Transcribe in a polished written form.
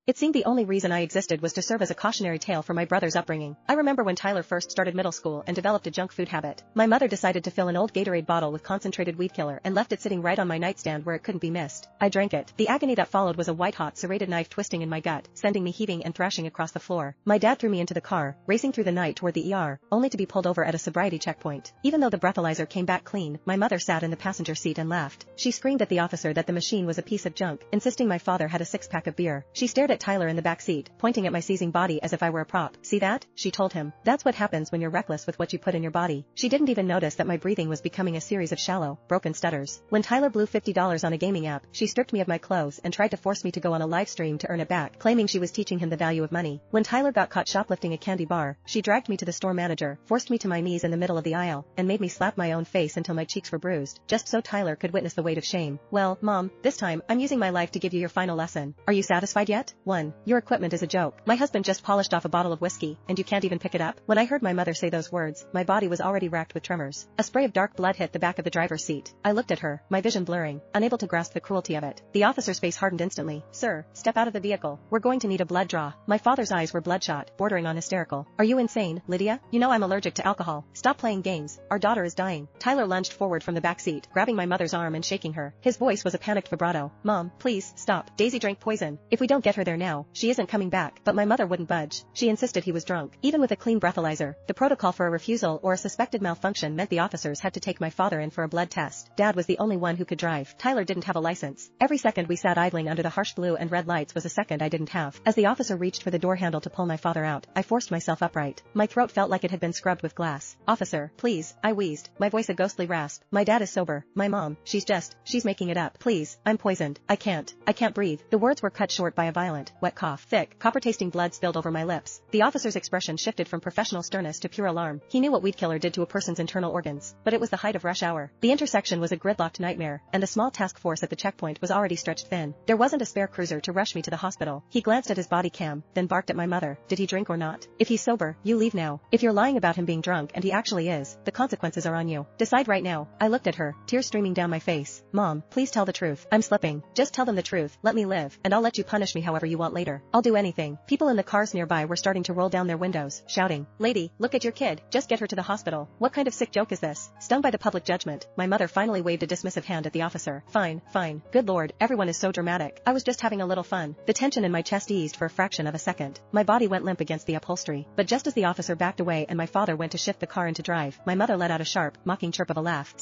It seemed the only reason I existed was to serve as a cautionary tale for my brother's upbringing. I remember when Tyler first started middle school and developed a junk food habit. My mother decided to fill an old Gatorade bottle with concentrated weed killer and left it sitting right on my nightstand where it couldn't be missed. I drank it. The agony that followed was a white-hot serrated knife twisting in my gut, sending me heaving and thrashing across the floor. My dad threw me into the car, racing through the night toward the ER, only to be pulled over at a sobriety checkpoint. Even though the breathalyzer came back clean, my mother sat in the passenger seat and laughed. She screamed at the officer that the machine was a piece of junk, insisting my father had a six-pack of beer. She stared at Tyler in the back seat, pointing at my seizing body as if I were a prop. "See that?" she told him. "That's what happens when you're reckless with what you put in your body." She didn't even notice that my breathing was becoming a series of shallow, broken stutters. When Tyler blew $50 on a gaming app, she stripped me of my clothes and tried to force me to go on a live stream to earn it back, claiming she was teaching him the value of money. When Tyler got caught shoplifting a candy bar, she dragged me to the store manager, forced me to my knees in the middle of the aisle, and made me slap my own face until my cheeks were bruised, just so Tyler could witness the weight of shame. "Well, Mom, this time, I'm using my life to give you your final lesson. Are you satisfied yet? 1. Your equipment is a joke. My husband just polished off a bottle of whiskey, and you can't even pick it up." When I heard my mother say those words, my body was already racked with tremors. A spray of dark blood hit the back of the driver's seat. I looked at her, my vision blurring, unable to grasp the cruelty of it. The officer's face hardened instantly. "Sir, step out of the vehicle. We're going to need a blood draw." My father's eyes were bloodshot, bordering on hysterical. "Are you insane, Lydia? You know I'm allergic to alcohol. Stop playing games. Our daughter is dying." Tyler lunged forward from the back seat, grabbing my mother's arm and shaking her. His voice was a panicked vibrato. "Mom, please, stop. Daisy drank poison. If we don't get her there now, she isn't coming back." But my mother wouldn't budge. She insisted he was drunk. Even with a clean breathalyzer, the protocol for a refusal or a suspected malfunction meant the officers had to take my father in for a blood test. Dad was the only one who could drive. Tyler didn't have a license. Every second we sat idling under the harsh blue and red lights was a second I didn't have. As the officer reached for the door handle to pull my father out, I forced myself upright. My throat felt like it had been scrubbed with glass. "Officer, please," I wheezed, my voice a ghostly rasp. "My dad is sober. My mom, she's making it up. Please, I'm poisoned. I can't breathe." The words were cut short by a violent, wet cough. Thick, copper-tasting blood spilled over my lips. The officer's expression shifted from professional sternness to pure alarm. He knew what weed killer did to a person's internal organs, but it was the height of rush hour. The intersection was a gridlocked nightmare, and the small task force at the checkpoint was already stretched thin. There wasn't a spare cruiser to rush me to the hospital. He glanced at his body cam, then barked at my mother. "Did he drink or not? If he's sober, you leave now. If you're lying about him being drunk and he actually is, the consequences are on you. Decide right now." I looked at her, tears streaming down my face. "Mom, please tell the truth. I'm slipping. Just tell them the truth. Let me live, and I'll let you punish me however you want later. I'll do anything." People in the cars nearby were starting to roll down their windows, shouting, "Lady, look at your kid. Just get her to the hospital. What kind of sick joke is this?" Stung by the public judgment, my mother finally waved a dismissive hand at the officer. Fine. Good lord, everyone is so dramatic. I was just having a little fun." The tension in my chest eased for a fraction of a second. My body went limp against the upholstery. But just as the officer backed away and my father went to shift the car into drive, my mother let out a sharp, mocking chirp of a laugh.